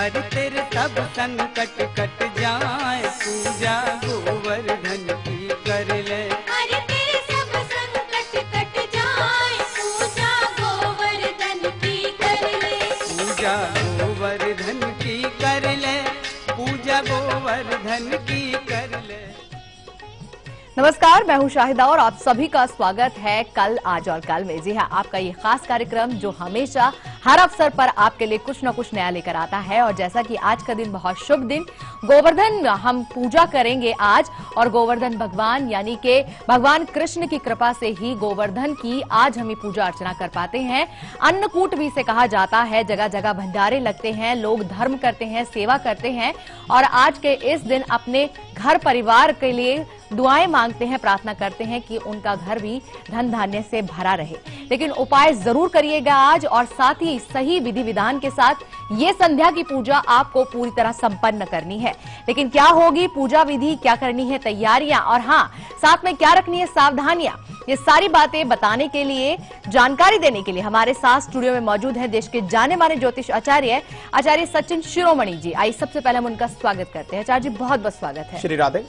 हर तेरे सब संकट कट जाए, पूजा गोवर्धन की कर ले। हर तेरे सब संकट कट जाए, पूजा गोवर्धन की कर ले। पूजा गोवर्धन की कर ले, पूजा गोवर्धन की कर ले। नमस्कार, मैं हूं शाहिदा और आप सभी का स्वागत है कल आज और कल में। जी हां, आपका ये खास कार्यक्रम जो हमेशा हर अवसर पर आपके लिए कुछ न कुछ नया लेकर आता है। और जैसा कि आज का दिन बहुत शुभ दिन, गोवर्धन हम पूजा करेंगे आज। और गोवर्धन भगवान यानी कि भगवान कृष्ण की कृपा से ही गोवर्धन की आज हम पूजा अर्चना कर पाते हैं। अन्नकूट भी इसे कहा जाता है। जगह जगह भंडारे लगते हैं, लोग धर्म करते हैं, सेवा करते हैं और आज के इस दिन अपने घर परिवार के लिए दुआएं मांगते हैं, प्रार्थना करते हैं कि उनका घर भी धन धान्य से भरा रहे। लेकिन उपाय जरूर करिएगा आज, और साथ ही सही विधि विधान के साथ ये संध्या की पूजा आपको पूरी तरह संपन्न करनी है। लेकिन क्या होगी पूजा विधि, क्या करनी है तैयारियां, और हाँ साथ में क्या रखनी है सावधानियां, ये सारी बातें बताने के लिए, जानकारी देने के लिए हमारे साथ स्टूडियो में मौजूद है देश के जाने माने ज्योतिष आचार्य सचिन शिरोमणि जी। आइए सबसे पहले हम उनका स्वागत करते हैं। आचार्य जी बहुत बहुत स्वागत है। श्री राधे,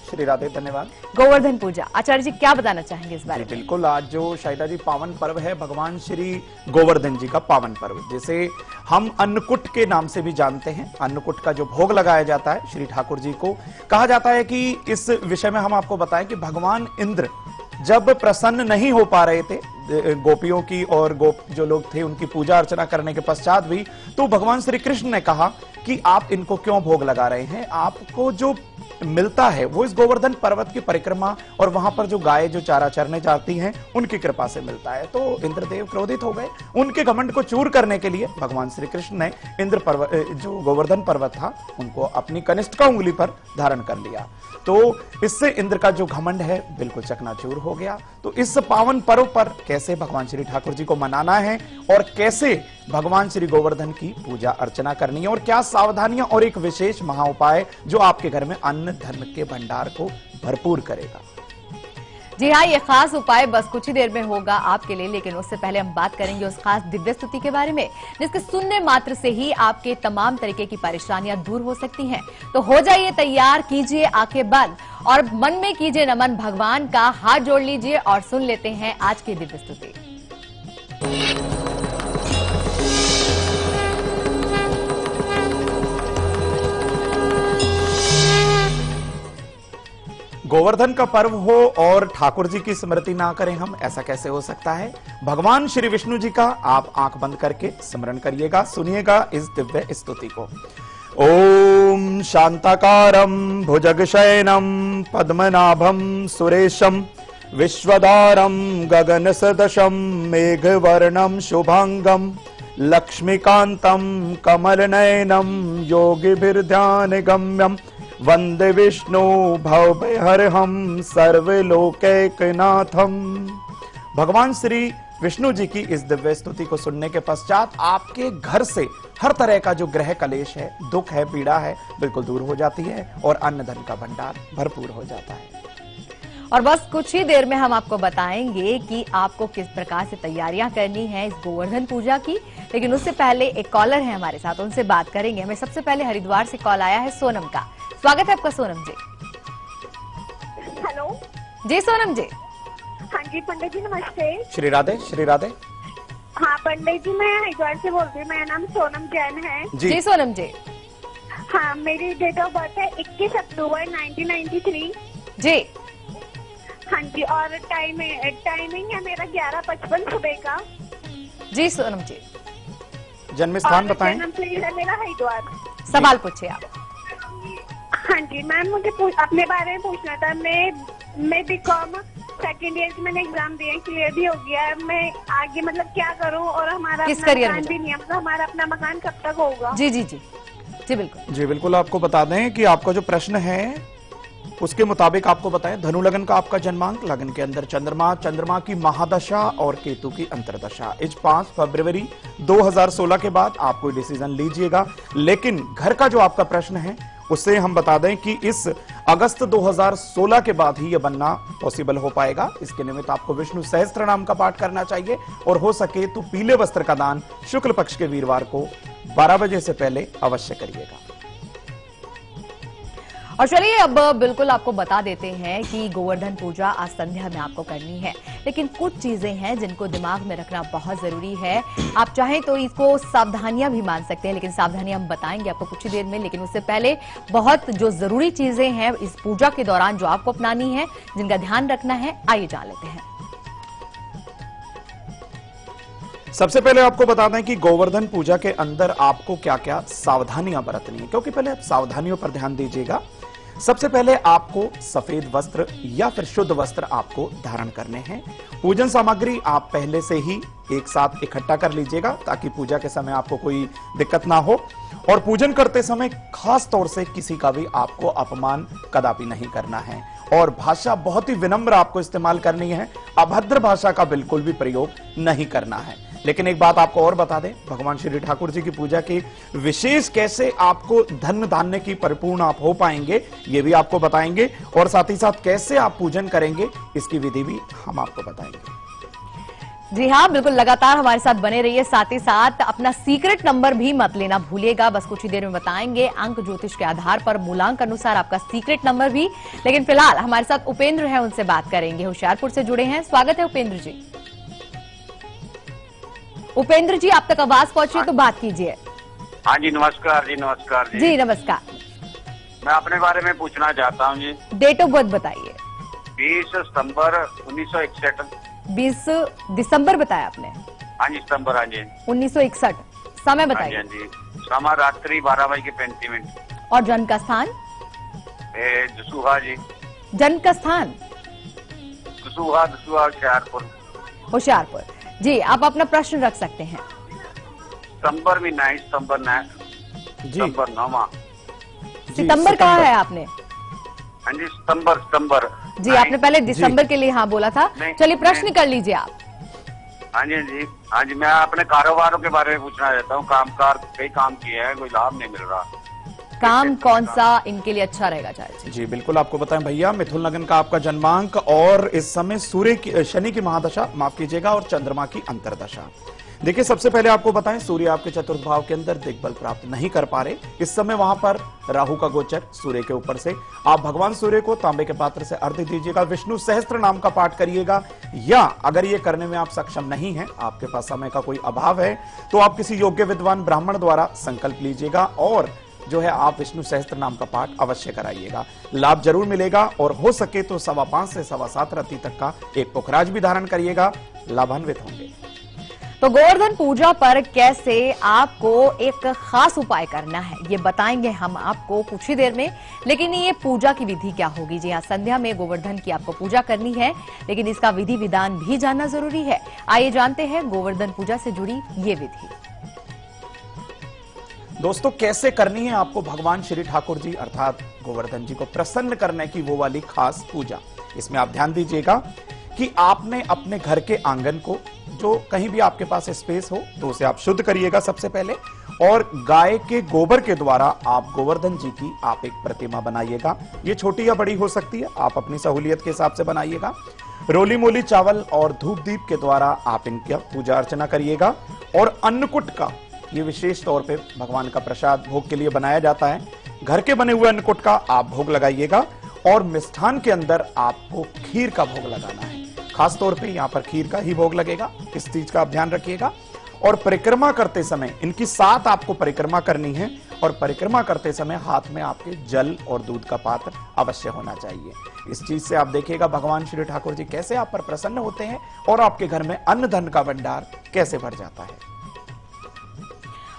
धन्यवाद। गोवर्धन पूजा, आचार्य जी क्या बताना चाहेंगे इस बारे में? बिल्कुल, आज जो शाहिदा जी पावन पर्व है भगवान श्री गोवर्धन जी का पावन पर्व, जिसे हम अन्नकूट के नाम से भी जानते हैं। अन्नकूट का जो भोग लगाया जाता है श्री ठाकुर जी को, कहा जाता है कि इस विषय में हम आपको बताएं कि भगवान इंद्र जब प्रसन्न नहीं हो पा रहे थे गोपियों की और गोप जो लोग थे उनकी पूजा अर्चना करने के पश्चात भी, तो भगवान श्री कृष्ण ने कहा कि आप इनको क्यों भोग लगा रहे हैं, आपको जो मिलता है वो इस गोवर्धन पर्वत की परिक्रमा और वहां पर जो गाय जो चारा चरने जाती हैं उनकी कृपा से मिलता है। तो इंद्रदेव क्रोधित हो गए। उनके घमंड को चूर करने के लिए भगवान श्री कृष्ण ने इंद्र पर्वत जो गोवर्धन पर्वत था उनको अपनी कनिष्ठिका उंगली पर धारण कर लिया। तो इससे इंद्र का जो घमंड है बिल्कुल चकनाचूर हो गया। तो इस पावन पर्व पर कैसे भगवान श्री ठाकुर जी को मनाना है और कैसे भगवान श्री गोवर्धन की पूजा अर्चना करनी है और क्या सावधानियां और एक विशेष महा उपाय जो आपके घर में अन्न धन के भंडार को भरपूर करेगा। जी हाँ, ये खास उपाय बस कुछ ही देर में होगा आपके लिए। लेकिन उससे पहले हम बात करेंगे उस खास दिव्य स्तुति के बारे में जिसके सुनने मात्र से ही आपके तमाम तरीके की परेशानियां दूर हो सकती हैं। तो हो जाइए तैयार, कीजिए आंखें बंद और मन में कीजिए नमन भगवान का, हाथ जोड़ लीजिए और सुन लेते हैं आज की दिव्य स्तुति। गोवर्धन का पर्व हो और ठाकुर जी की स्मृति ना करें हम, ऐसा कैसे हो सकता है। भगवान श्री विष्णु जी का आप आंख बंद करके स्मरण करिएगा, सुनिएगा इस दिव्य स्तुति को। ओम शांताकारं भुजगशयनं पद्मनाभं सुरेशं विश्वदारं गगन सदृशं मेघवर्णं शुभांगं लक्ष्मीकांतं कमलनयनं योगिभिर्ध्यान गम्यं वंदे विष्णु भवभयहरहं सर्वलोकैकनाथम। भगवान श्री विष्णु जी की इस दिव्य स्तुति को सुनने के पश्चात आपके घर से हर तरह का जो ग्रह कलेश है, दुख है, पीड़ा है, बिल्कुल दूर हो जाती है और अन्न धन का भंडार भरपूर हो जाता है। और बस कुछ ही देर में हम आपको बताएंगे कि आपको किस प्रकार से तैयारियां करनी है इस गोवर्धन पूजा की। लेकिन उससे पहले एक कॉलर है हमारे साथ, उनसे बात करेंगे। हमें सबसे पहले हरिद्वार से कॉल आया है सोनम का। स्वागत है आपका सोनम जी। हेलो जी सोनम जी। हाँ जी पंडित जी नमस्ते। श्री राधे। हाँ पंडित जी, मैं हरिद्वार से बोल रही हूँ। मेरा नाम सोनम जैन है। जी सोनम जी। हाँ, मेरी डेट ऑफ बर्थ है 21 अक्टूबर 1993। जी हाँ जी, और टाइमिंग है मेरा 11:55 सुबह का। जी सोनम जी। जन्म स्थान बताएं। जन्म से है मेरा हरिद्वार। सवाल पूछिए आप। हाँ जी मैम, मुझे अपने बारे में पूछना था। मैं बीकॉम सेकेंड ईयर की मैंने एग्जाम दिए, क्लियर भी हो गया है। मैं आगे मतलब क्या करूँ, और हमारा किस अपना करियर मकान में? भी नहीं है, मतलब हमारा अपना मकान कब तक होगा? जी जी जी जी बिल्कुल। जी बिल्कुल, आपको बता दें कि आपका जो प्रश्न है उसके मुताबिक आपको बताएं। धनु लगन का आपका जन्मांक, लगन के अंदर चंद्रमा की महादशा और केतु की अंतरदशा। इस 5 फरवरी 2016 के बाद आप कोई डिसीजन लीजिएगा। लेकिन घर का जो आपका प्रश्न है उससे हम बता दें कि इस अगस्त 2016 के बाद ही यह बनना पॉसिबल हो पाएगा। इसके निमित्त आपको विष्णु सहस्त्र नाम का पाठ करना चाहिए और हो सके तो पीले वस्त्र का दान शुक्ल पक्ष के वीरवार को 12 बजे से पहले अवश्य करिएगा। और चलिए अब बिल्कुल आपको बता देते हैं कि गोवर्धन पूजा आज संध्या में आपको करनी है, लेकिन कुछ चीजें हैं जिनको दिमाग में रखना बहुत जरूरी है। आप चाहें तो इसको सावधानियां भी मान सकते हैं, लेकिन सावधानियां हम बताएंगे आपको कुछ ही देर में। लेकिन उससे पहले बहुत जो जरूरी चीजें हैं इस पूजा के दौरान जो आपको अपनानी है, जिनका ध्यान रखना है, आइए जान लेते हैं। सबसे पहले आपको बता दें कि गोवर्धन पूजा के अंदर आपको क्या क्या सावधानियां बरतनी है, क्योंकि पहले आप सावधानियों पर ध्यान दीजिएगा। सबसे पहले आपको सफेद वस्त्र या फिर शुद्ध वस्त्र आपको धारण करने हैं। पूजन सामग्री आप पहले से ही एक साथ इकट्ठा कर लीजिएगा ताकि पूजा के समय आपको कोई दिक्कत ना हो। और पूजन करते समय खास तौर से किसी का भी आपको अपमान कदापि नहीं करना है और भाषा बहुत ही विनम्र आपको इस्तेमाल करनी है। अभद्र भाषा का बिल्कुल भी प्रयोग नहीं करना है। लेकिन एक बात आपको और बता दें, भगवान श्री ठाकुर जी की पूजा की विशेष कैसे आपको धन धान्य की परिपूर्ण आप हो पाएंगे ये भी आपको बताएंगे, और साथ ही साथ कैसे आप पूजन करेंगे इसकी विधि भी हम आपको बताएंगे। जी हाँ, बिल्कुल लगातार हमारे साथ बने रहिए। साथ ही साथ अपना सीक्रेट नंबर भी मत लेना भूलिएगा, बस कुछ ही देर में बताएंगे अंक ज्योतिष के आधार पर मूलांक अनुसार आपका सीक्रेट नंबर भी। लेकिन फिलहाल हमारे साथ उपेंद्र है, उनसे बात करेंगे, होशियारपुर से जुड़े हैं। स्वागत है उपेंद्र जी। उपेंद्र जी, आप तक आवाज पहुंची है तो बात कीजिए। हाँ जी, नमस्कार जी। नमस्कार जी। जी नमस्कार। मैं अपने बारे में पूछना चाहता हूँ जी। डेट ऑफ बर्थ बताइए। 20 सितंबर 1961। 20 दिसंबर बताया आपने? हाँ जी, सितंबर। हाँ जी, 1961। समय हाँ जी, बताइए। हाँ जी। समय रात्रि 12:35। और जन्म का स्थान? जसूहा जी। जन्म का स्थान? दसूहा होशियारपुर। होशियारपुर। जी, आप अपना प्रश्न रख सकते हैं। सितंबर में 9 सितंबर 9 जी सितंबर 9। सितंबर कहा है आपने? हाँ जी, सितंबर जी, आपने पहले दिसंबर के लिए हाँ बोला था। नहीं, चलिए प्रश्न नहीं। कर लीजिए आप। हाँ जी, हाँ जी, हाँ जी। मैं अपने कारोबारों के बारे में पूछना चाहता हूँ। कामकार कई काम किए हैं, कोई लाभ नहीं मिल रहा। काम कौन सा इनके लिए अच्छा रहेगा चाहे? जी बिल्कुल आपको बताएं भैया, मिथुन लगन का आपका जन्मांक और इस समय सूर्य की शनि की महादशा, माफ कीजिएगा, और चंद्रमा की अंतरदशा। देखिए सबसे पहले आपको बताएं, सूर्य आपके चतुर्थ भाव के अंदर दिग्बल प्राप्त नहीं कर पा रहे। इस समय वहां पर राहु का गोचर सूर्य के ऊपर से। आप भगवान सूर्य को तांबे के पात्र से अर्घ्य दीजिएगा, विष्णु सहस्त्र नाम का पाठ करिएगा, या अगर ये करने में आप सक्षम नहीं है, आपके पास समय का कोई अभाव है, तो आप किसी योग्य विद्वान ब्राह्मण द्वारा संकल्प लीजिएगा और जो है आप विष्णु सहस्त्र नाम का पाठ अवश्य कराइएगा। लाभ जरूर मिलेगा। और हो सके तो 5.25 से 7.25 रत्ती तक का एक पुखराज भी धारण करिएगा, लाभान्वित होंगे। तो गोवर्धन पूजा पर कैसे आपको एक खास उपाय करना है ये बताएंगे हम आपको कुछ ही देर में। लेकिन ये पूजा की विधि क्या होगी? जी हाँ, संध्या में गोवर्धन की आपको पूजा करनी है, लेकिन इसका विधि विधान भी जानना जरूरी है। आइए जानते हैं गोवर्धन पूजा से जुड़ी ये विधि। दोस्तों कैसे करनी है आपको भगवान श्री ठाकुर जी अर्थात गोवर्धन जी को प्रसन्न करने की वो वाली खास पूजा। इसमें आप ध्यान दीजिएगा कि आपने अपने घर के आंगन को, जो कहीं भी आपके पास स्पेस हो, तो उसे आप शुद्ध करिएगा सबसे पहले, और गाय के गोबर के द्वारा आप गोवर्धन जी की आप एक प्रतिमा बनाइएगा। ये छोटी या बड़ी हो सकती है, आप अपनी सहूलियत के हिसाब से बनाइएगा। रोली मोली चावल और धूप दीप के द्वारा आप इनकी पूजा अर्चना करिएगा। और अन्नकूट का ये विशेष तौर पे भगवान का प्रसाद भोग के लिए बनाया जाता है। घर के बने हुए अन्नकूट का आप भोग लगाइएगा। और मिष्ठान के अंदर आपको खीर का भोग लगाना है, खास तौर पे यहाँ पर खीर का ही भोग लगेगा, इस चीज का आप ध्यान रखिएगा। और परिक्रमा करते समय इनकी 7 आपको परिक्रमा करनी है, और परिक्रमा करते समय हाथ में आपके जल और दूध का पात्र अवश्य होना चाहिए। इस चीज से आप देखिएगा भगवान श्री ठाकुर जी कैसे आप पर प्रसन्न होते हैं और आपके घर में अन्न धन का भंडार कैसे भर जाता है।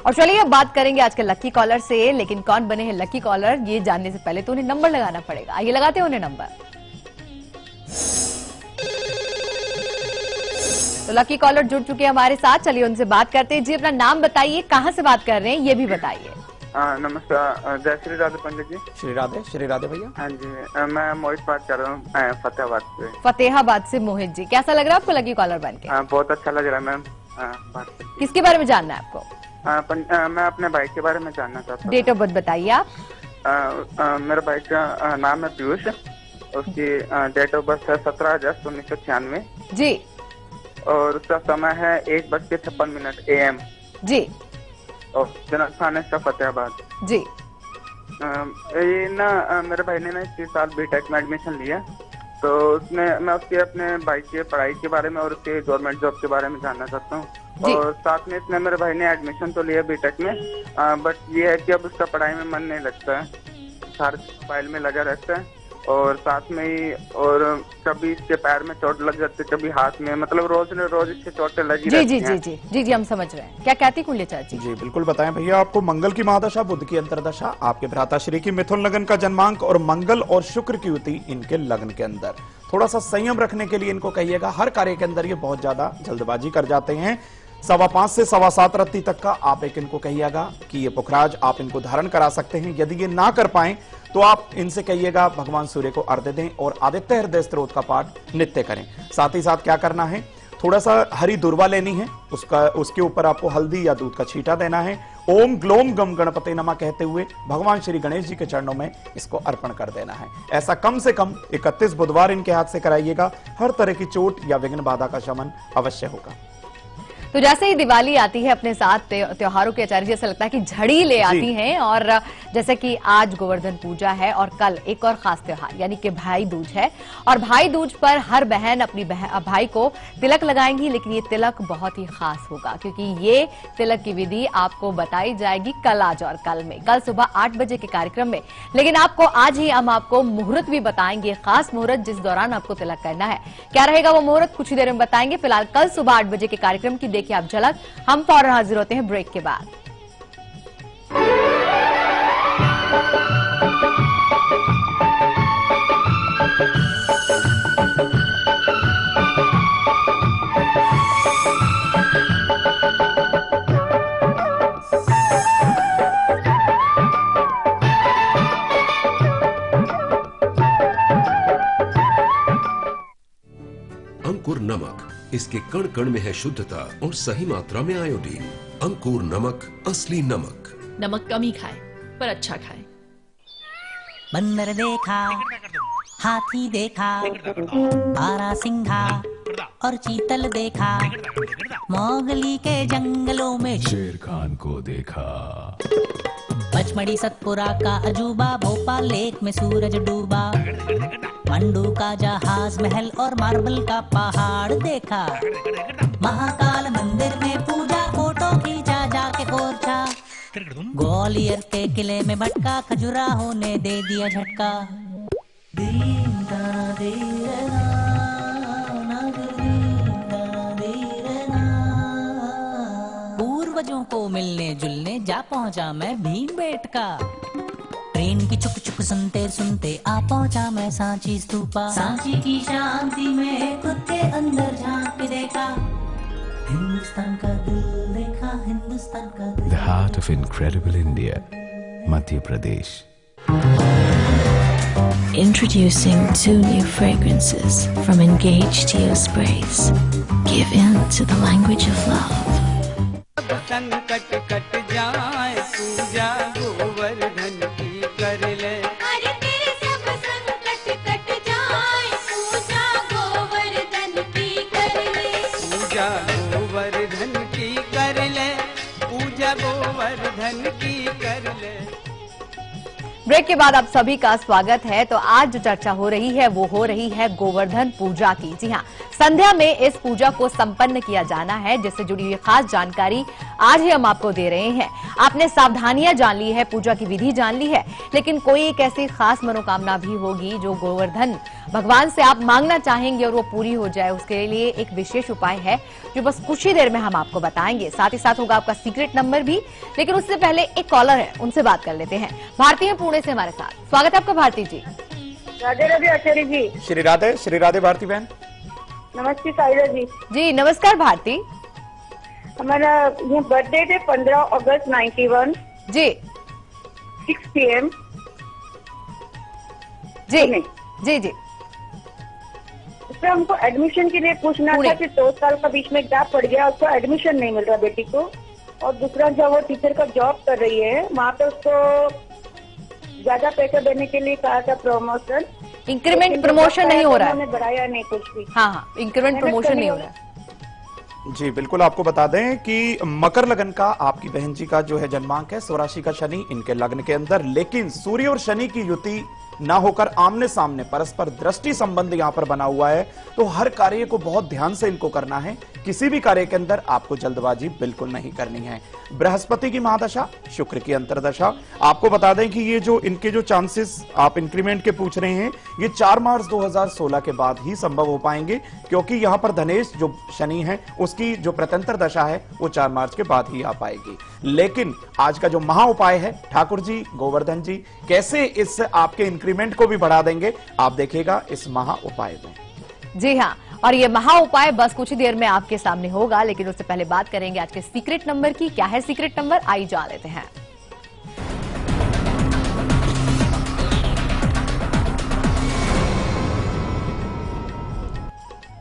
और चलिए अब बात करेंगे आज के लकी कॉलर से। लेकिन कौन बने हैं लकी कॉलर ये जानने से पहले तो उन्हें नंबर लगाना पड़ेगा। आइए लगाते हैं उन्हें नंबर। तो लकी कॉलर जुड़ चुके हैं हमारे साथ, चलिए उनसे बात करते हैं। जी अपना नाम बताइए, कहां से बात कर रहे हैं ये भी बताइए। नमस्कार, जय श्री राधे पंडित जी। श्री राधे भैया। हाँ जी, मैं मोहित बात कर रहा हूँ फतेहाबाद से। फतेहाबाद से मोहित जी, कैसा लग रहा है आपको लकी कॉलर बन के? बहुत अच्छा लग रहा है मैम। बात करके। किसके बारे में जानना है आपको? मैं अपने भाई के बारे में जानना चाहता हूँ। डेट ऑफ बर्थ बताइए आप। मेरे भाई का नाम है पीयूष, उसकी डेट ऑफ बर्थ है 17 अगस्त 1996 जी, और उसका समय है 1:56 AM जी। और जनरल खानेस का फतेहाबाद। जी। ये ना मेरे भाई ने ना इसी साल बीटेक में एडमिशन लिया, तो उसमें मैं उसके अपने भाई की पढ़ाई के बारे में और उसके गवर्नमेंट जॉब के बारे में जानना चाहता हूँ। और साथ में इसमें मेरे भाई ने एडमिशन तो लिया बीटेक में, बट ये है कि अब उसका पढ़ाई में मन नहीं लगता है, हर फाइल में लगा रहता है और साथ में ही और कभी इसके पैर में चोट लग जाती है, कभी हाथ में, मतलब रोज ने रोज इससे चोटें लगी रहती हैं। जी हम समझ रहे हैं। क्या कहती कुंडलीचार्य जी? जी बिल्कुल बताएं भैया। आपको मंगल की महादशा, बुध की अंतरदशा, आपके भ्राताश्री की मिथुन लगन का जन्मांक और मंगल और शुक्र की युति इनके लगन के अंदर। थोड़ा सा संयम रखने के लिए इनको कहिएगा। हर कार्य के अंदर ये बहुत ज्यादा जल्दबाजी कर जाते हैं। 5:15 से 7:15 रत्ती तक का आप एक इनको कहिएगा कि ये पुखराज आप इनको धारण करा सकते हैं। यदि ये ना कर पाए तो आप इनसे कहिएगा भगवान सूर्य को अर्घ्य दें और आदित्य हृदय स्तोत्र का पाठ नित्य करें। साथ ही साथ क्या करना है, थोड़ा सा हरी दुर्वा लेनी है, उसके ऊपर आपको हल्दी या दूध का छींटा देना है। ओम ग्लोम गम गणपति नमः कहते हुए भगवान श्री गणेश जी के चरणों में इसको अर्पण कर देना है। ऐसा कम से कम 31 बुधवार इनके हाथ से कराइएगा। हर तरह की चोट या विघ्न बाधा का शमन अवश्य होगा। तो जैसे ही दिवाली आती है अपने साथ त्योहारों के आचार्य जी, ऐसा लगता है कि झड़ी ले आती हैं। और जैसे कि आज गोवर्धन पूजा है और कल एक और खास त्योहार यानी कि भाई दूज है। और भाई दूज पर हर बहन अपनी भाई को तिलक लगाएंगी, लेकिन ये तिलक बहुत ही खास होगा क्योंकि ये तिलक की विधि आपको बताई जाएगी कल, आज और कल में, कल सुबह 8 बजे के कार्यक्रम में। लेकिन आपको आज ही हम आपको मुहूर्त भी बताएंगे, खास मुहूर्त जिस दौरान आपको तिलक करना है। क्या रहेगा वो मुहूर्त, कुछ ही देर में बताएंगे। फिलहाल कल सुबह 8 बजे के कार्यक्रम की कि आप झलक। हम फौरन हाजिर होते हैं ब्रेक के बाद। अंकुर नमक, इसके कण कण में है शुद्धता और सही मात्रा में आयोडीन। अंकुर नमक, असली नमक। नमक कम ही खाए पर अच्छा खाए। बंदर देखा, हाथी देखा, बारहसिंघा और चीतल देखा, मोगली के जंगलों में शेर खान को देखा। पचमढ़ी सतपुरा का अजूबा, भोपाल लेक में सूरज डूबा, मंडू का जहाज महल और मार्बल का पहाड़ देखा, महाकाल मंदिर में पूजा, फोटो खींचा जाके कोरछा, ग्वालियर के किले में भटका, खजुराहो ने दे दिया झटका। पूर्वजों को मिलने जुलने जा पहुंचा मैं भीमबेटका, ट्रेन की चुक चुक सुनते सुनते आ पहुंचा मैं सांची स्तूपा, सांची की शांति में खुद के अंदर झांक के देखा, हिंदुस्तान का दिल देखा, हिंदुस्तान का दिल। The heart of incredible India, Madhya Pradesh. Introducing 2 new fragrances from Engage Teo Sprays. Give in to the language of love. संकट कट जाए, पूजा गोवर्धन की कर ले। अरे तेरे सब संकट कट जाए, पूजा गोवर्धन की कर ले। पूजा गोवर्धन की कर ले, पूजा गोवर्धन की कर ले। ब्रेक के बाद आप सभी का स्वागत है। तो आज जो चर्चा हो रही है वो हो रही है गोवर्धन पूजा की। जी हाँ, संध्या में इस पूजा को संपन्न किया जाना है, जिससे जुड़ी हुई खास जानकारी आज ही हम आपको दे रहे हैं। आपने सावधानियां जान ली है, पूजा की विधि जान ली है, लेकिन कोई एक ऐसी खास मनोकामना भी होगी जो गोवर्धन भगवान से आप मांगना चाहेंगे और वो पूरी हो जाए। उसके लिए एक विशेष उपाय है जो बस कुछ ही देर में हम आपको बताएंगे। साथ ही साथ होगा आपका सीक्रेट नंबर भी, लेकिन उससे पहले एक कॉलर है, उनसे बात कर लेते हैं। भारती है पुणे से हमारे साथ। स्वागत है आपका भारती जी। राधे राधे आचार्य जी। श्री राधे भारती बहन। नमस्ते साइरा जी। जी नमस्कार भारती। हमारा ये बर्थडे थे 15 अगस्त 91 जी 6 PM जी जी जी। इसमें हमको एडमिशन के लिए पूछना था कि 2 साल का बीच में गैप पड़ गया, उसको एडमिशन नहीं मिल रहा बेटी को। और दूसरा, जब वो टीचर का जॉब कर रही है वहाँ पे उसको ज्यादा पैसा देने के लिए कहा था, प्रमोशन, इंक्रीमेंट प्रमोशन नहीं हो रहा है। उन्होंने बढ़ाया नहीं कुछ भी। हाँ, इंक्रीमेंट प्रमोशन नहीं हो रहा है। जी बिल्कुल, आपको बता दें कि मकर लगन का आपकी बहन जी का जो है जन्मांक है, स्वराशि का शनि इनके लग्न के अंदर, लेकिन सूर्य और शनि की युति ना होकर आमने सामने परस्पर दृष्टि संबंध यहां पर बना हुआ है। तो हर कार्य को बहुत ध्यान से इनको करना है, किसी भी कार्य के अंदर आपको जल्दबाजी बिल्कुल नहीं करनी है। बृहस्पति की महादशा, शुक्र की अंतरदशा। आपको बता दें कि ये जो इनके जो चांसेस आप इंक्रीमेंट के पूछ रहे हैं, ये 4 मार्च 2016 के बाद ही संभव हो पाएंगे, क्योंकि यहां पर धनेश जो शनि है उसकी जो प्रत्यंतर दशा है वो 4 मार्च के बाद ही आ पाएगी। लेकिन आज का जो महा उपाय है, ठाकुर जी गोवर्धन जी कैसे इस आपके इंक्रीमेंट को भी बढ़ा देंगे, आप देखिएगा इस महा उपाय में। जी हाँ, और ये महा उपाय बस कुछ ही देर में आपके सामने होगा, लेकिन उससे पहले बात करेंगे आज के सीक्रेट नंबर की। क्या है सीक्रेट नंबर, आइए जान लेते हैं।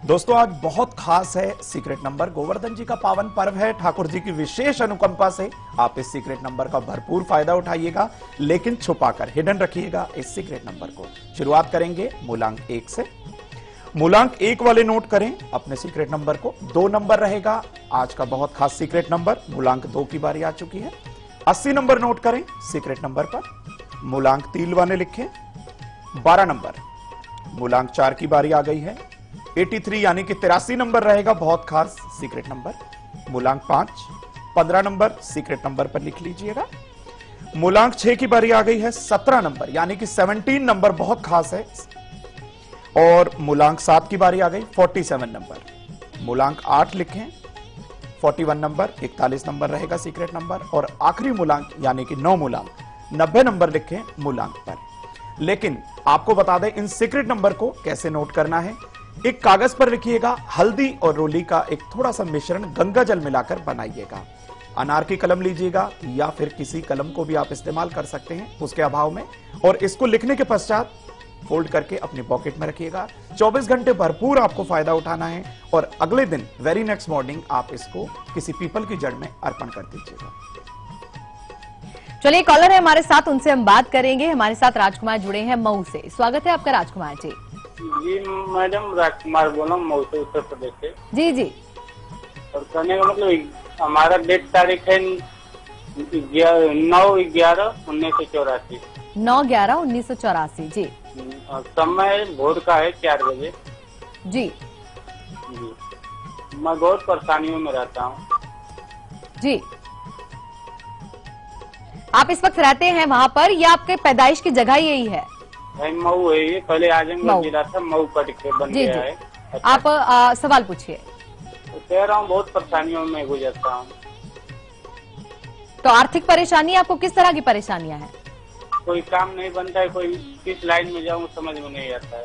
दोस्तों आज बहुत खास है सीक्रेट नंबर, गोवर्धन जी का पावन पर्व है। ठाकुर जी की विशेष अनुकंपा से आप इस सीक्रेट नंबर का भरपूर फायदा उठाइएगा, लेकिन छुपाकर हिडन रखिएगा इस सीक्रेट नंबर को। शुरुआत करेंगे मूलांक 1 से। मूलांक 1 वाले नोट करें अपने सीक्रेट नंबर को। 2 नंबर रहेगा आज का बहुत खास सीक्रेट नंबर। मूलांक 2 की बारी आ चुकी है। 80 नंबर नोट करें सीक्रेट नंबर पर। मूलांक 3 वाले लिखें। 12 नंबर, मूलांक 4 की बारी आ गई है। 83 यानी कि 83 नंबर रहेगा बहुत खास सीक्रेट नंबर। मूलांक 5, 15 नंबर सीक्रेट नंबर पर लिख लीजिएगा। मूलांक 6 की बारी आ गई है। 17 नंबर यानी कि 17 नंबर बहुत खास है। और मूलांक 7 की बारी आ गई, 47 नंबर। मूलांक 8 लिखें, 41 नंबर, 41 नंबर रहेगा सीक्रेट नंबर। और आखिरी मूलांक यानी कि 9 मूलांक, 90 नंबर लिखें मूलांक पर। लेकिन आपको बता दें इन सीक्रेट नंबर को कैसे नोट करना है। एक कागज पर लिखिएगा, हल्दी और रोली का एक थोड़ा सा मिश्रण गंगा जल मिलाकर बनाइएगा। अनार की कलम लीजिएगा या फिर किसी कलम को भी आप इस्तेमाल कर सकते हैं उसके अभाव में। और इसको लिखने के पश्चात फोल्ड करके अपनी पॉकेट में रखिएगा। 24 घंटे भरपूर आपको फायदा उठाना है और अगले दिन वेरी नेक्स्ट मॉर्निंग आप इसको किसी पीपल की जड़ में अर्पण कर दीजिएगा। चलिए कॉलर है हमारे साथ, उनसे हम बात करेंगे। हमारे साथ राजकुमार जुड़े हैं मऊ से। स्वागत है आपका राजकुमार जी। जी मैडम, राजकुमार बोला मऊ से, उत्तर प्रदेश से। जी जी। और कहने का मतलब हमारा डेट तारीख है 9/11/1984। 9/11/1984 जी। समय भोर का है 4 बजे जी। जी, मैं बहुत परेशानियों में रहता हूँ जी। आप इस वक्त रहते हैं वहाँ पर या आपके पैदाइश की जगह यही है? मऊ है ये, पहले आजमगढ़ जिला था, मऊ कट के बन गया है। अच्छा। आप सवाल पूछिए। तो कह रहा हूँ बहुत परेशानियों में गुजरता हूँ। तो आर्थिक परेशानी, आपको किस तरह की परेशानियां हैं? कोई काम नहीं बनता है, कोई किस लाइन में जाऊँ समझ में नहीं आता है।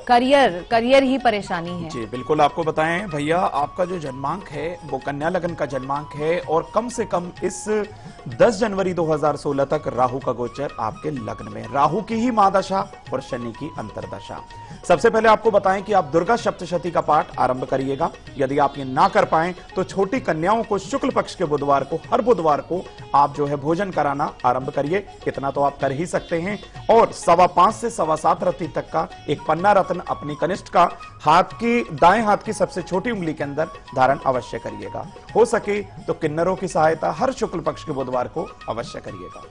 करियर ही परेशानी है। जी बिल्कुल, आपको बताएं भैया, आपका जो जन्मांक है वो कन्या लगन का जन्मांक है और कम से कम इस 10 जनवरी 2016 तक राहु का गोचर आपके लग्न में। राहु की ही महादशा और शनि की अंतरदशा। सबसे पहले आपको बताएं कि आप दुर्गा सप्तशती का पाठ आरंभ करिएगा। यदि आप ये ना कर पाएं तो छोटी कन्याओं को शुक्ल पक्ष के बुधवार को, हर बुधवार को आप जो है भोजन कराना आरंभ करिए। इतना तो आप कर ही सकते हैं। और 5.25 से 7.25 रत्ती तक का एक पन्ना रत्न अपनी कनिष्ठ का दाएं हाथ की सबसे छोटी उंगली के अंदर धारण अवश्य करिएगा। हो सके तो किन्नरों की सहायता हर शुक्ल पक्ष के बुधवार को अवश्य करिएगा।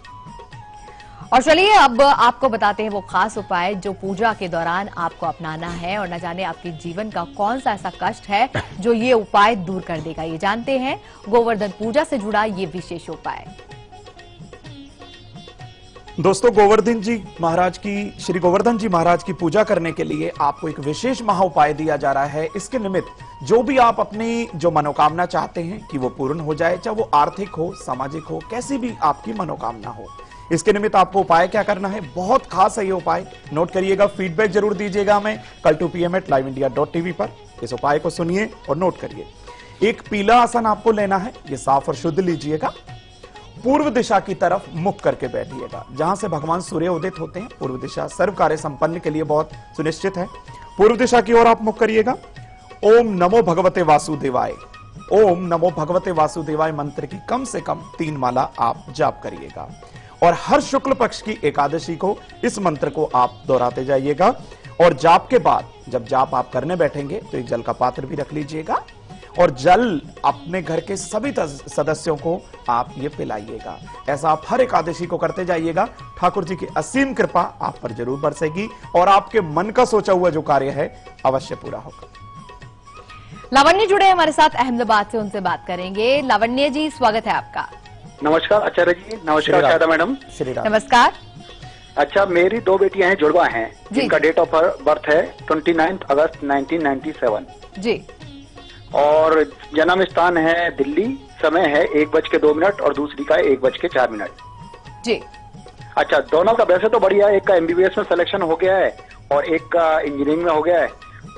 और चलिए अब आपको बताते हैं वो खास उपाय जो पूजा के दौरान आपको अपनाना है, और न जाने आपके जीवन का कौन सा ऐसा कष्ट है जो ये उपाय दूर कर देगा। ये जानते हैं गोवर्धन पूजा से जुड़ा ये विशेष उपाय। दोस्तों गोवर्धन जी महाराज की, श्री गोवर्धन जी महाराज की पूजा करने के लिए आपको एक विशेष महा उपाय दिया जा रहा है। इसके निमित्त जो भी आप अपनी जो मनोकामना चाहते हैं कि वो पूर्ण हो जाए, चाहे वो आर्थिक हो, सामाजिक हो, कैसी भी आपकी मनोकामना हो, इसके निमित्त आपको उपाय क्या करना है, बहुत खास है ये उपाय। नोट करिएगा, फीडबैक जरूर दीजिएगा हमें कल 2 PM liveindia.tv पर। इस उपाय को सुनिए और नोट करिए। एक पीला आसन आपको लेना है, ये साफ और शुद्ध लीजिएगा। पूर्व दिशा की तरफ मुख करके बैठिएगा, जहां से भगवान सूर्य उदित होते हैं। पूर्व दिशा सर्व कार्य संपन्न के लिए बहुत सुनिश्चित है। पूर्व दिशा की ओर आप मुख करिएगा। ओम नमो भगवते वासुदेवाय, ओम नमो भगवते वासुदेवाय मंत्र की कम से कम 3 माला आप जाप करिएगा। और हर शुक्ल पक्ष की एकादशी को इस मंत्र को आप दोहराते जाइएगा। और जाप के बाद जब जाप आप करने बैठेंगे तो एक जल का पात्र भी रख लीजिएगा। और जल अपने घर के सभी सदस्यों को आप ये पिलाइएगा। ऐसा आप हर एकादशी को करते जाइएगा। ठाकुर जी की असीम कृपा आप पर जरूर बरसेगी और आपके मन का सोचा हुआ जो कार्य है अवश्य पूरा होगा। लावण्य जुड़े हैं हमारे साथ अहमदाबाद से, उनसे बात करेंगे। लावण्य जी, स्वागत है आपका। नमस्कार आचार्य जी। नमस्कार शारदा मैडम। नमस्कार। अच्छा, मेरी 2 बेटियां हैं, जुड़वा हैं, जिनका डेट ऑफ बर्थ है 29 अगस्त 1997 जी, और जन्म स्थान है दिल्ली, समय है 1:02 और दूसरी का 1:04 जी। अच्छा, दोनों का वैसे तो बढ़िया, एक का MBBS में सिलेक्शन हो गया है और एक का इंजीनियरिंग में हो गया है,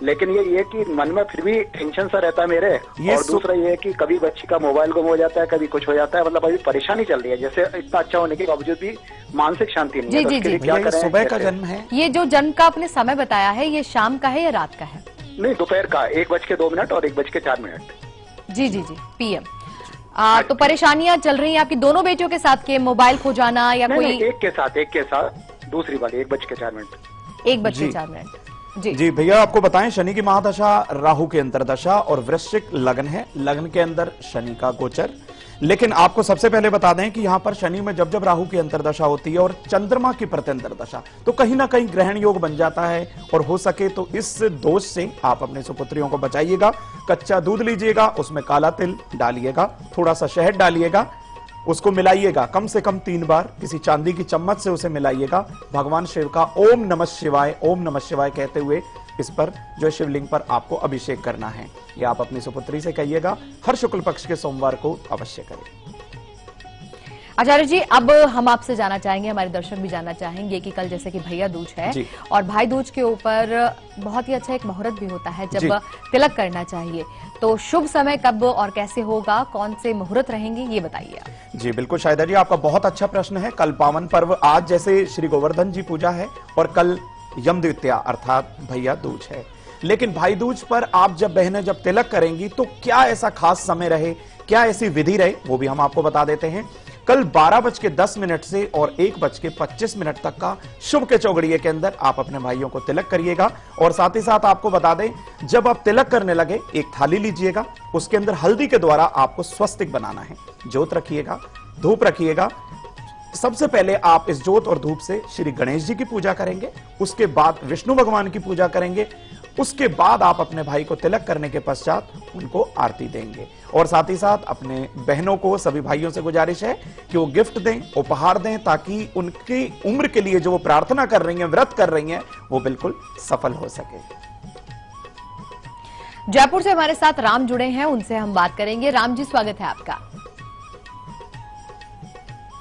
लेकिन ये कि मन में फिर भी टेंशन सा रहता है मेरे। और दूसरा ये है कि कभी बच्ची का मोबाइल गुम हो जाता है, कभी कुछ हो जाता है, मतलब अभी परेशानी चल रही है। जैसे इतना अच्छा होने के बावजूद भी मानसिक शांति नहीं है। जी जी जी। सुबह का जन्म है। ये जो जन्म का आपने समय बताया है, ये शाम का है या रात का है? नहीं, दोपहर का 1:02 और 1:04। जी जी जी, PM। तो परेशानियां चल रही हैं आपकी दोनों बेटियों के साथ के मोबाइल खो जाना या कोई? एक के साथ, दूसरी वाली 1:04। 1:04। जी भैया, आपको बताएं शनि की महादशा राहु के अंतरदशा और वृश्चिक लगन है। लगन के अंदर शनि का गोचर। लेकिन आपको सबसे पहले बता दें कि यहां पर शनि में जब जब राहु की अंतरदशा होती है और चंद्रमा की प्रत्यंतरदशा, तो कहीं ना कहीं ग्रहण योग बन जाता है। और हो सके तो इस दोष से आप अपने सुपुत्रियों को बचाइएगा। कच्चा दूध लीजिएगा, उसमें काला तिल डालिएगा, थोड़ा सा शहद डालिएगा, उसको मिलाइएगा कम से कम 3 बार, किसी चांदी की चम्मच से उसे मिलाइएगा। भगवान शिव का ओम नमः शिवाय कहते हुए इस पर जो शिवलिंग पर आपको अभिषेक करना है, ये आप अपनी सुपुत्री से कहिएगा। हर शुक्ल पक्ष के सोमवार को अवश्य करें। आचार्य जी, अब हम आपसे जानना चाहेंगे, हमारे दर्शक भी जानना चाहेंगे कि कल जैसे कि भैया दूज है और भाई दूज के ऊपर बहुत ही अच्छा एक मुहूर्त भी होता है जब तिलक करना चाहिए, तो शुभ समय कब और कैसे होगा, कौन से मुहूर्त रहेंगे, ये बताइए। जी बिल्कुल शायदा जी, आपका बहुत अच्छा प्रश्न है। कल पावन पर्व, आज जैसे श्री गोवर्धन जी पूजा है और कल यम द्वितीया अर्थात भैया दूज है। लेकिन भाई दूज पर आप जब बहनें जब तिलक करेंगी तो क्या ऐसा खास समय रहे, क्या ऐसी विधि रहे, वो भी हम आपको बता देते हैं। कल 12:10 से और 1:25 तक का शुभ के चौगड़िए के अंदर आप अपने भाइयों को तिलक करिएगा। और साथ ही साथ आपको बता दें, जब आप तिलक करने लगे एक थाली लीजिएगा, उसके अंदर हल्दी के द्वारा आपको स्वस्तिक बनाना है। जोत रखिएगा, धूप रखिएगा। सबसे पहले आप इस जोत और धूप से श्री गणेश जी की पूजा करेंगे, उसके बाद विष्णु भगवान की पूजा करेंगे, उसके बाद आप अपने भाई को तिलक करने के पश्चात उनको आरती देंगे। और साथ ही साथ अपने बहनों को, सभी भाइयों से गुजारिश है कि वो गिफ्ट दें, उपहार दें, ताकि उनकी उम्र के लिए जो वो प्रार्थना कर रही हैं, व्रत कर रही हैं, वो बिल्कुल सफल हो सके। जयपुर से हमारे साथ राम जुड़े हैं, उनसे हम बात करेंगे। राम जी, स्वागत है आपका।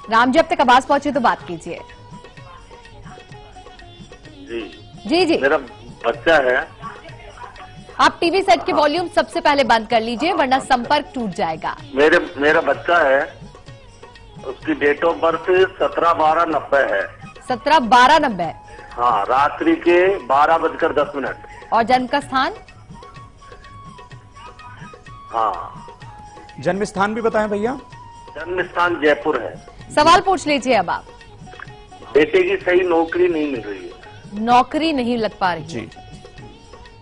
राम जी, अब तक आवाज पहुंची तो बात कीजिए। जी जी, मेरा बच्चा है। आप टीवी सेट के वॉल्यूम सबसे पहले बंद कर लीजिए, वरना संपर्क टूट जाएगा। मेरा बच्चा है, उसकी डेट ऑफ बर्थ 17/12/90 है। 17/12/90। हाँ, रात्रि के 12:10। और जन्म का स्थान? हाँ, जन्म स्थान भी बताएं भैया। जन्म स्थान जयपुर है। सवाल पूछ लीजिए अब आप। बेटे की सही नौकरी नहीं मिल रही है। नौकरी नहीं लग पा रही जी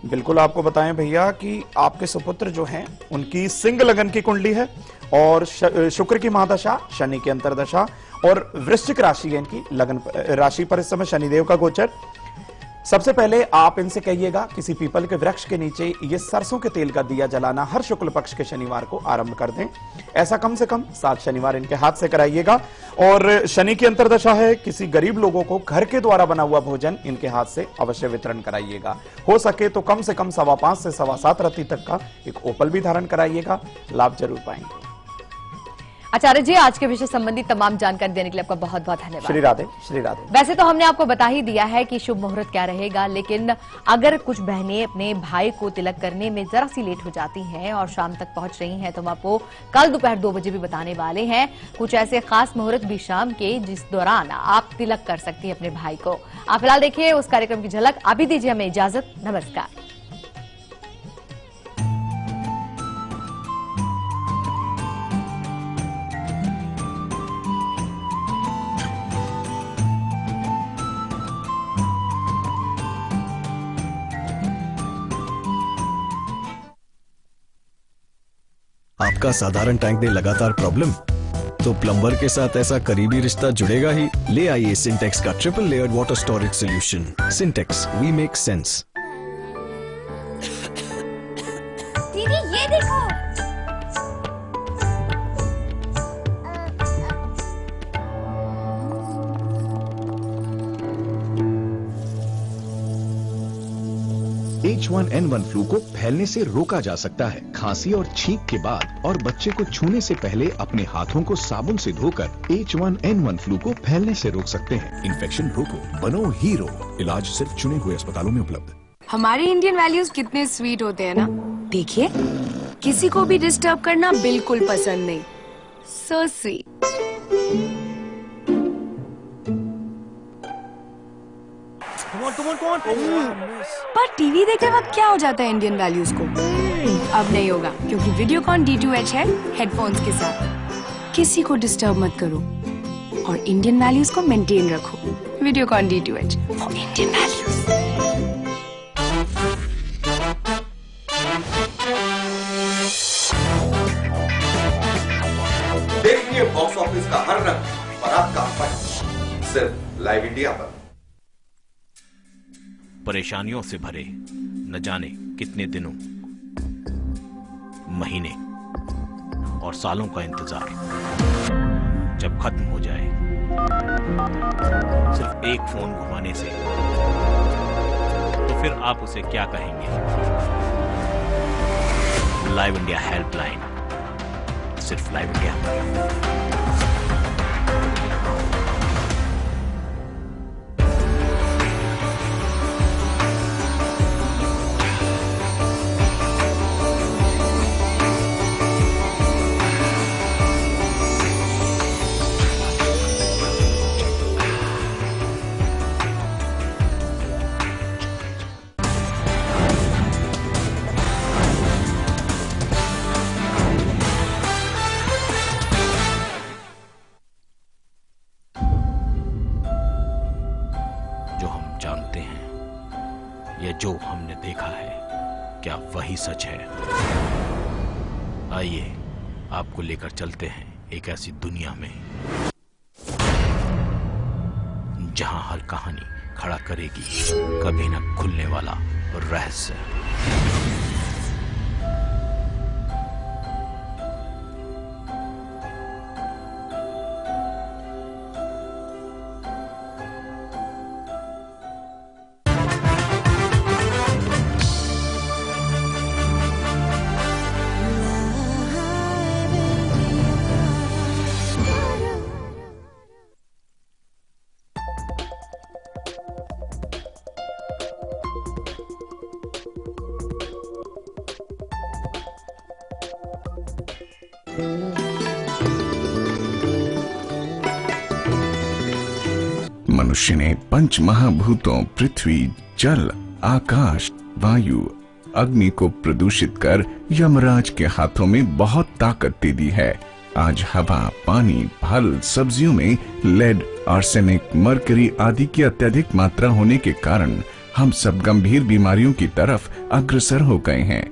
बिल्कुल, आपको बताएं भैया कि आपके सुपुत्र जो हैं उनकी सिंह लगन की कुंडली है और शुक्र की महादशा, शनि की अंतरदशा और वृश्चिक राशि है इनकी लगन राशि पर इस समय शनिदेव का गोचर। सबसे पहले आप इनसे कहिएगा किसी पीपल के वृक्ष के नीचे ये सरसों के तेल का दिया जलाना हर शुक्ल पक्ष के शनिवार को आरंभ कर दें। ऐसा कम से कम 7 शनिवार इनके हाथ से कराइएगा। और शनि की अंतरदशा है, किसी गरीब लोगों को घर के द्वारा बना हुआ भोजन इनके हाथ से अवश्य वितरण कराइएगा। हो सके तो कम से कम 5.25 से 7.25 रत्ती तक का एक ओपल भी धारण कराइएगा, लाभ जरूर पाएंगे। आचार्य जी, आज के विषय संबंधी तमाम जानकारी देने के लिए आपका बहुत बहुत धन्यवाद। श्री राधे, श्री राधे। वैसे तो हमने आपको बता ही दिया है कि शुभ मुहूर्त क्या रहेगा, लेकिन अगर कुछ बहनें अपने भाई को तिलक करने में जरा सी लेट हो जाती हैं और शाम तक पहुंच रही हैं, तो हम आपको कल दोपहर 2 बजे भी बताने वाले हैं कुछ ऐसे खास मुहूर्त भी शाम के, जिस दौरान आप तिलक कर सकती हैं अपने भाई को। आप फिलहाल देखिए उस कार्यक्रम की झलक। अभी दीजिए हमें इजाजत। नमस्कार। आपका साधारण टैंक दे लगातार प्रॉब्लम, तो प्लम्बर के साथ ऐसा करीबी रिश्ता जुड़ेगा ही। ले आइए सिंटेक्स का triple layered water storage solution. Sintex, we make sense. दीदी ये देखो। H1N1 फ्लू को फैलने से रोका जा सकता है। खांसी और छींक के बाद और बच्चे को छूने से पहले अपने हाथों को साबुन से धोकर H1N1 फ्लू को फैलने से रोक सकते हैं। इन्फेक्शन रोको, बनो हीरो। इलाज सिर्फ चुने हुए अस्पतालों में उपलब्ध। हमारे इंडियन वैल्यूज कितने स्वीट होते हैं ना। देखिए, किसी को भी डिस्टर्ब करना बिल्कुल पसंद नहीं। So sweet. पर टीवी देखते वक्त क्या हो जाता है इंडियन वैल्यूज को? अब नहीं होगा, क्योंकि वीडियोकॉन D2H है हेडफोन्स के साथ। किसी को डिस्टर्ब मत करो और इंडियन वैल्यूज को मेंटेन रखो। Videocon D2H for Indian values. देखिए बॉक्स ऑफिस का हर रंग और आपका फन सिर्फ लाइव इंडिया पर। परेशानियों से भरे न जाने कितने दिनों, महीने और सालों का इंतजार जब खत्म हो जाए सिर्फ एक फोन घुमाने से, तो फिर आप उसे क्या कहेंगे? लाइव इंडिया हेल्पलाइन, सिर्फ लाइव इंडिया पर। जो हमने देखा है, क्या वही सच है? आइए आपको लेकर चलते हैं एक ऐसी दुनिया में जहां हर कहानी खड़ा करेगी कभी न खुलने वाला रहस्य। मनुष्य ने पंच महाभूतों पृथ्वी, जल, आकाश, वायु, अग्नि को प्रदूषित कर यमराज के हाथों में बहुत ताकत दे दी है। आज हवा, पानी, फल, सब्जियों में लेड, आर्सेनिक, मरकरी आदि की अत्यधिक मात्रा होने के कारण हम सब गंभीर बीमारियों की तरफ अग्रसर हो गए हैं।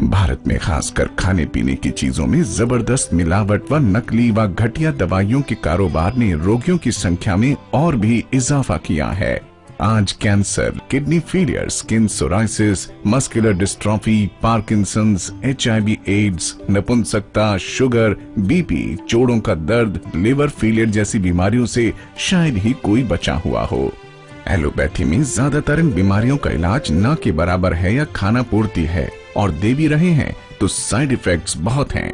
भारत में खासकर खाने पीने की चीजों में जबरदस्त मिलावट व नकली व घटिया दवाइयों के कारोबार ने रोगियों की संख्या में और भी इजाफा किया है। आज cancer, kidney failure, skin psoriasis, muscular dystrophy, Parkinson's, HIV, AIDS, नपुंसकता, शुगर, बीपी, जोड़ों का दर्द, लिवर फेलियर जैसी बीमारियों से शायद ही कोई बचा हुआ हो। एलोपैथी में ज्यादातर इन बीमारियों का इलाज न के बराबर है या खाना पूर्ति है, और दे भी रहे हैं तो साइड इफेक्ट्स बहुत हैं।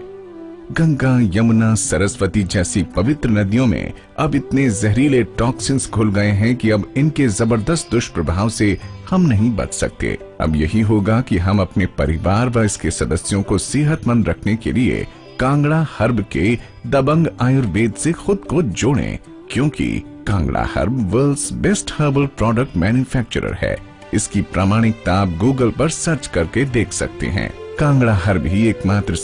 गंगा, यमुना, सरस्वती जैसी पवित्र नदियों में अब इतने जहरीले टॉक्सिन्स घुल गए हैं कि अब इनके जबरदस्त दुष्प्रभाव से हम नहीं बच सकते। अब यही होगा कि हम अपने परिवार व इसके सदस्यों को सेहतमंद रखने के लिए कांगड़ा हर्ब के दबंग आयुर्वेद से खुद को जोड़ें, क्योंकि Kangra Herb world's best herbal product manufacturer है। इसकी प्रामाणिकता आप गूगल पर सर्च करके देख सकते हैं। कांगड़ा हर्ब ही एकमात्र